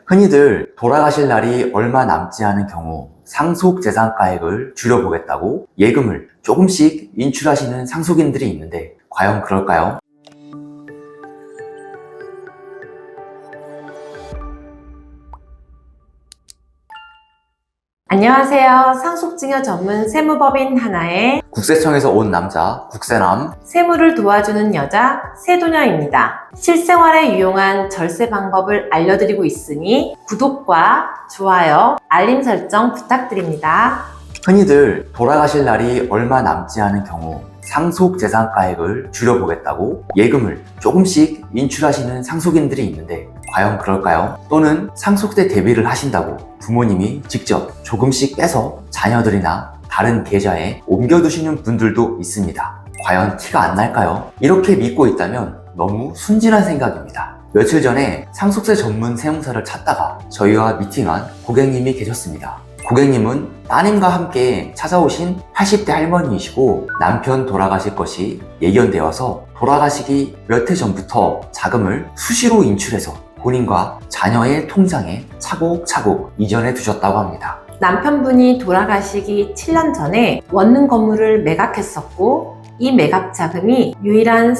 흔히들 돌아가실 날이 얼마 남지 않은 경우 상속재산가액을 줄여보겠다고 예금을 조금씩 인출하시는 상속인들이 있는데 과연 그럴까요? 안녕하세요. 상속증여 전문 세무법인 하나의 국세청에서 온 남자, 국세남. 세무를 도와주는 여자, 세도녀입니다. 실생활에 유용한 절세 방법을 알려드리고 있으니 구독과 좋아요, 알림 설정 부탁드립니다. 흔히들 돌아가실 날이 얼마 남지 않은 경우 상속재산가액을 줄여보겠다고 예금을 조금씩 인출하시는 상속인들이 있는데 과연 그럴까요? 또는 상속세 대비를 하신다고 부모님이 직접 조금씩 빼서 자녀들이나 다른 계좌에 옮겨두시는 분들도 있습니다. 과연 티가 안 날까요? 이렇게 믿고 있다면 너무 순진한 생각입니다. 며칠 전에 상속세 전문 세무사를 찾다가 저희와 미팅한 고객님이 계셨습니다. 고객님은 따님과 함께 찾아오신 80대 할머니이시고 남편 돌아가실 것이 예견되어서 돌아가시기 몇 해 전부터 자금을 수시로 인출해서 본인과 자녀의 통장에 차곡차곡 이전해 두셨다고 합니다. 남편분이 돌아가시기 7년 전에 원룸 건물을 매각했었고 이 매각 자금이 유일한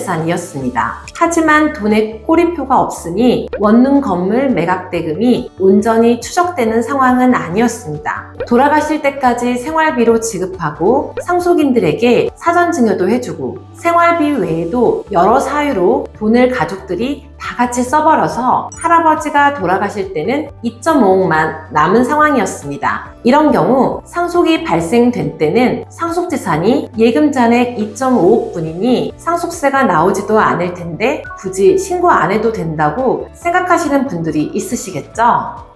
상속재산이었습니다. 하지만 돈에 꼬리표가 없으니 원룸 건물 매각 대금이 온전히 추적되는 상황은 아니었습니다. 돌아가실 때까지 생활비로 지급하고 상속인들에게 사전증여도 해주고 생활비 외에도 여러 사유로 돈을 가족들이 다 같이 써버려서 할아버지가 돌아가실 때는 2.5억만 남은 상황이었습니다. 이런 경우 상속이 발생된 때는 상속재산이 예금 잔액 2.5억 분이니 상속세가 나오지도 않을 텐데 굳이 신고 안 해도 된다고 생각하시는 분들이 있으시겠죠?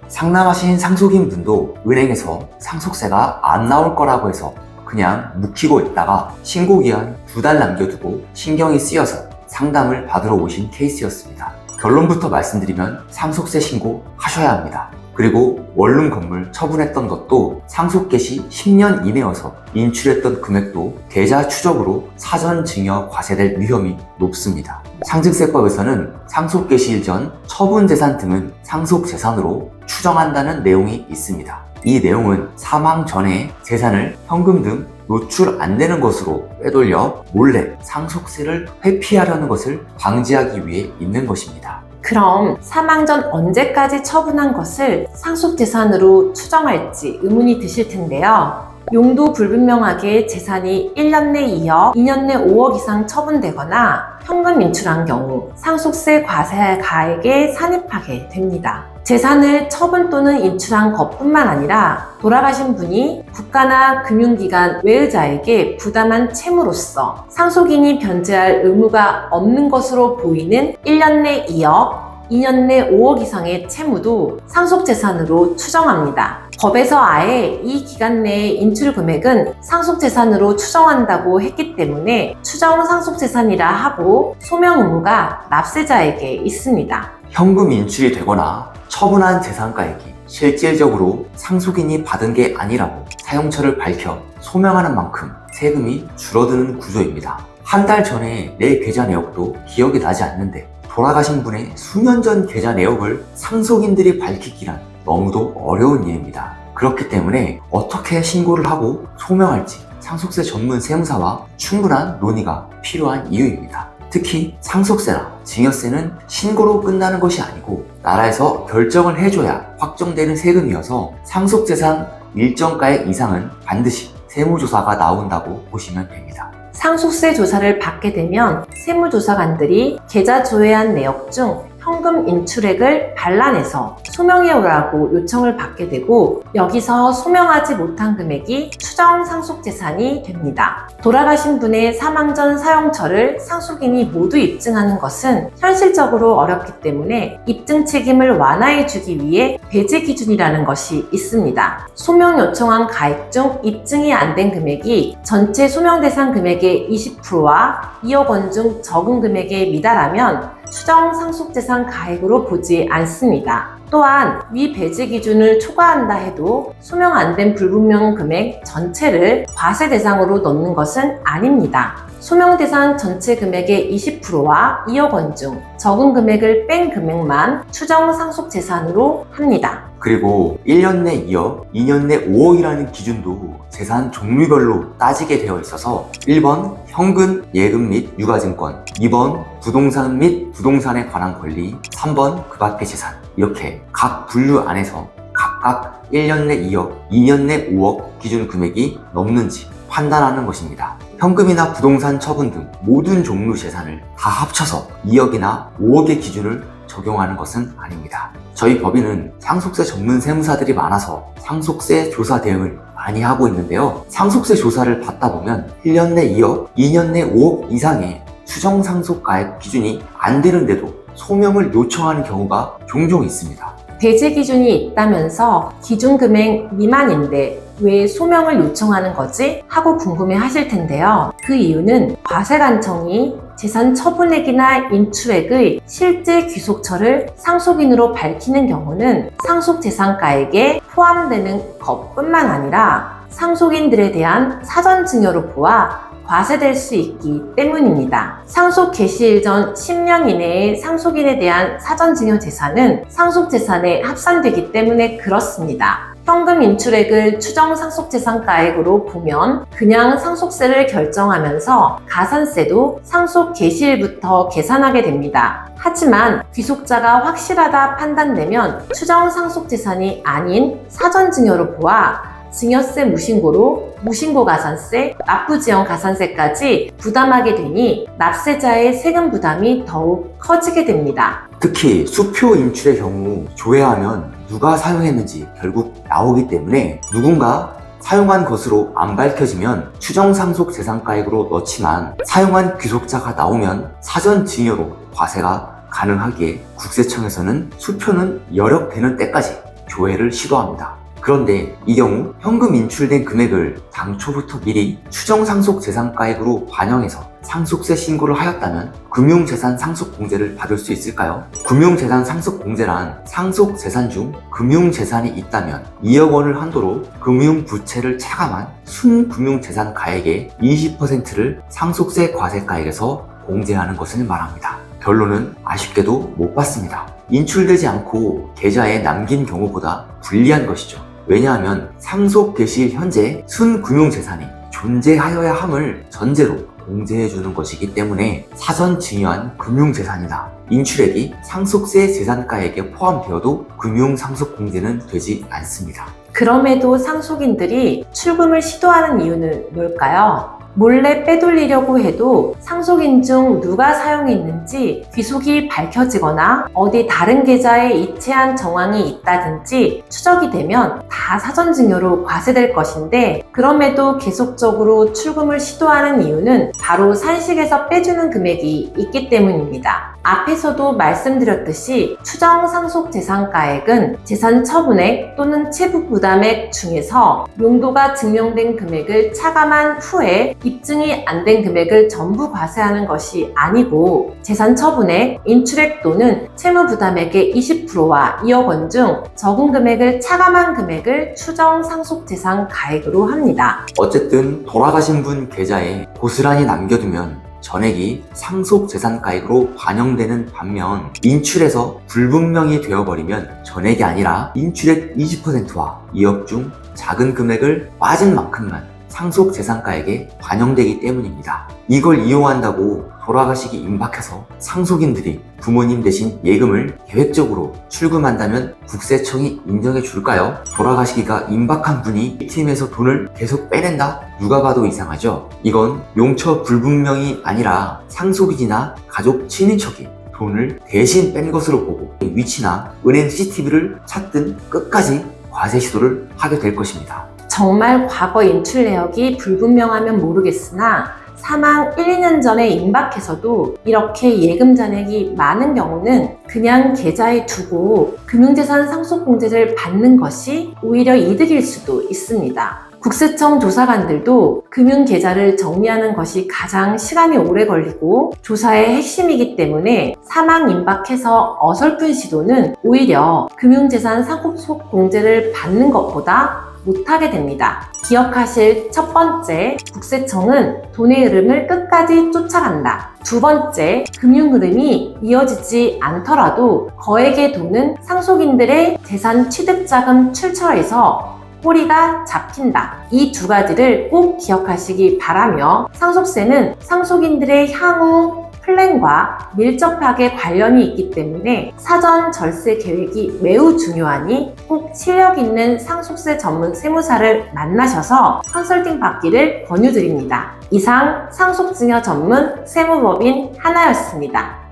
상남하신 상속인 분도 은행에서 상속세가 안 나올 거라고 해서 그냥 묵히고 있다가 신고기한 2달 남겨두고 신경이 쓰여서 상담을 받으러 오신 케이스였습니다. 결론부터 말씀드리면 상속세 신고 하셔야 합니다. 그리고 원룸 건물 처분했던 것도 상속 개시 10년 이내여서 인출했던 금액도 계좌 추적으로 사전 증여 과세될 위험이 높습니다. 상증세법에서는 상속 개시일 전 처분 재산 등은 상속 재산으로 추정한다는 내용이 있습니다. 이 내용은 사망 전에 재산을 현금 등 노출 안 되는 것으로 빼돌려 몰래 상속세를 회피하려는 것을 방지하기 위해 있는 것입니다. 그럼 사망 전 언제까지 처분한 것을 상속재산으로 추정할지 의문이 드실 텐데요. 용도 불분명하게 재산이 1년 내 2억, 2년 내 5억 이상 처분되거나 현금 인출한 경우 상속세 과세할 가액에 산입하게 됩니다. 재산을 처분 또는 인출한 것뿐만 아니라 돌아가신 분이 국가나 금융기관 외의자에게 부담한 채무로서 상속인이 변제할 의무가 없는 것으로 보이는 1년 내 2억, 2년 내 5억 이상의 채무도 상속재산으로 추정합니다. 법에서 아예 이 기간 내의 인출 금액은 상속재산으로 추정한다고 했기 때문에 추정 상속재산이라 하고 소명 의무가 납세자에게 있습니다. 현금 인출이 되거나 처분한 재산가액이 실질적으로 상속인이 받은 게 아니라고 사용처를 밝혀 소명하는 만큼 세금이 줄어드는 구조입니다. 한 달 전에 내 계좌 내역도 기억이 나지 않는데 돌아가신 분의 수년 전 계좌 내역을 상속인들이 밝히기란 너무도 어려운 일입니다. 그렇기 때문에 어떻게 신고를 하고 소명할지 상속세 전문 세무사와 충분한 논의가 필요한 이유입니다. 특히 상속세나 증여세는 신고로 끝나는 것이 아니고 나라에서 결정을 해줘야 확정되는 세금이어서 상속재산 일정가액 이상은 반드시 세무조사가 나온다고 보시면 됩니다. 상속세 조사를 받게 되면 세무조사관들이 계좌 조회한 내역 중 현금 인출액을 반란해서 소명해 오라고 요청을 받게 되고 여기서 소명하지 못한 금액이 추정 상속재산이 됩니다. 돌아가신 분의 사망 전 사용처를 상속인이 모두 입증하는 것은 현실적으로 어렵기 때문에 입증 책임을 완화해 주기 위해 배제 기준이라는 것이 있습니다. 소명 요청한 가액 중 입증이 안 된 금액이 전체 소명 대상 금액의 20%와 2억 원 중 적은 금액에 미달하면 추정 상속재산 가액으로 보지 않습니다. 또한 위 배제 기준을 초과한다 해도 소명 안 된 불분명 금액 전체를 과세 대상으로 넣는 것은 아닙니다. 소명 대상 전체 금액의 20%와 2억 원 중 적은 금액을 뺀 금액만 추정 상속 재산으로 합니다. 그리고 1년 내 2억, 2년 내 5억이라는 기준도 재산 종류별로 따지게 되어 있어서 1번 현금, 예금 및 유가증권, 2번 부동산 및 부동산에 관한 권리, 3번 그 밖의 재산, 이렇게 각 분류 안에서 각각 1년 내 2억, 2년 내 5억 기준 금액이 넘는지 판단하는 것입니다. 현금이나 부동산 처분 등 모든 종류 재산을 다 합쳐서 2억이나 5억의 기준을 적용하는 것은 아닙니다. 저희 법인은 상속세 전문 세무사들이 많아서 상속세 조사 대응을 많이 하고 있는데요. 상속세 조사를 받다 보면 1년 내 2억, 2년 내 5억 이상의 추정 상속가액 기준이 안 되는데도 소명을 요청하는 경우가 종종 있습니다. 배제 기준이 있다면서 기준 금액 미만인데 왜 소명을 요청하는 거지? 하고 궁금해 하실 텐데요. 그 이유는 과세관청이 재산 처분액이나 인출액의 실제 귀속처를 상속인으로 밝히는 경우는 상속재산가액에 포함되는 것뿐만 아니라 상속인들에 대한 사전 증여로 보아 과세될 수 있기 때문입니다. 상속 개시일 전 10년 이내에 상속인에 대한 사전 증여 재산은 상속재산에 합산되기 때문에 그렇습니다. 현금 인출액을 추정 상속재산가액으로 보면 그냥 상속세를 결정하면서 가산세도 상속 개시일부터 계산하게 됩니다. 하지만 귀속자가 확실하다 판단되면 추정 상속재산이 아닌 사전증여로 보아 증여세 무신고로 무신고 가산세, 납부지연 가산세까지 부담하게 되니 납세자의 세금 부담이 더욱 커지게 됩니다. 특히 수표 인출의 경우 조회하면 누가 사용했는지 결국 나오기 때문에 누군가 사용한 것으로 안 밝혀지면 추정상속재산가액으로 넣지만 사용한 귀속자가 나오면 사전증여로 과세가 가능하기에 국세청에서는 수표는 여력되는 때까지 조회를 시도합니다. 그런데 이 경우 현금 인출된 금액을 당초부터 미리 추정상속재산가액으로 반영해서 상속세 신고를 하였다면 금융재산 상속공제를 받을 수 있을까요? 금융재산 상속공제란 상속재산 중 금융재산이 있다면 2억 원을 한도로 금융부채를 차감한 순금융재산 가액의 20%를 상속세 과세가액에서 공제하는 것을 말합니다. 결론은 아쉽게도 못 받습니다. 인출되지 않고 계좌에 남긴 경우보다 불리한 것이죠. 왜냐하면 상속 개시 현재 순금융재산이 존재하여야 함을 전제로 공제해주는 것이기 때문에 사전 증여한 금융재산이나 인출액이 상속세 재산가액에 포함되어도 금융상속공제는 되지 않습니다. 그럼에도 상속인들이 출금을 시도하는 이유는 뭘까요? 몰래 빼돌리려고 해도 상속인 중 누가 사용했는지 귀속이 밝혀지거나 어디 다른 계좌에 이체한 정황이 있다든지 추적이 되면 다 사전증여로 과세될 것인데 그럼에도 계속적으로 출금을 시도하는 이유는 바로 산식에서 빼주는 금액이 있기 때문입니다. 앞에서도 말씀드렸듯이 추정상속재산가액은 재산 처분액 또는 체부부담액 중에서 용도가 증명된 금액을 차감한 후에 입증이 안 된 금액을 전부 과세하는 것이 아니고 재산 처분액, 인출액 또는 채무부담액의 20%와 2억 원 중 적은 금액을 차감한 금액을 추정상속재산가액으로 합니다. 어쨌든 돌아가신 분 계좌에 고스란히 남겨두면 전액이 상속재산가액으로 반영되는 반면 인출에서 불분명히 되어버리면 전액이 아니라 인출액 20%와 2억 중 작은 금액을 빠진 만큼만 상속재산가액에 반영되기 때문입니다. 이걸 이용한다고 돌아가시기 임박해서 상속인들이 부모님 대신 예금을 계획적으로 출금한다면 국세청이 인정해 줄까요? 돌아가시기가 임박한 분이 팀에서 돈을 계속 빼낸다? 누가 봐도 이상하죠? 이건 용처 불분명이 아니라 상속인이나 가족 친인척이 돈을 대신 뺀 것으로 보고 위치나 은행 CCTV를 찾든 끝까지 과세 시도를 하게 될 것입니다. 정말 과거 인출 내역이 불분명하면 모르겠으나 사망 1, 2년 전에 임박해서도 이렇게 예금 잔액이 많은 경우는 그냥 계좌에 두고 금융재산 상속공제를 받는 것이 오히려 이득일 수도 있습니다. 국세청 조사관들도 금융계좌를 정리하는 것이 가장 시간이 오래 걸리고 조사의 핵심이기 때문에 사망 임박해서 어설픈 시도는 오히려 금융재산 상속 공제를 받는 것보다 못하게 됩니다. 기억하실 첫 번째, 국세청은 돈의 흐름을 끝까지 쫓아간다. 두 번째, 금융 흐름이 이어지지 않더라도 거액의 돈은 상속인들의 재산 취득자금 출처에서 꼬리가 잡힌다. 이 두 가지를 꼭 기억하시기 바라며 상속세는 상속인들의 향후 플랜과 밀접하게 관련이 있기 때문에 사전 절세 계획이 매우 중요하니 꼭 실력 있는 상속세 전문 세무사를 만나셔서 컨설팅 받기를 권유드립니다. 이상 상속증여 전문 세무법인 하나였습니다.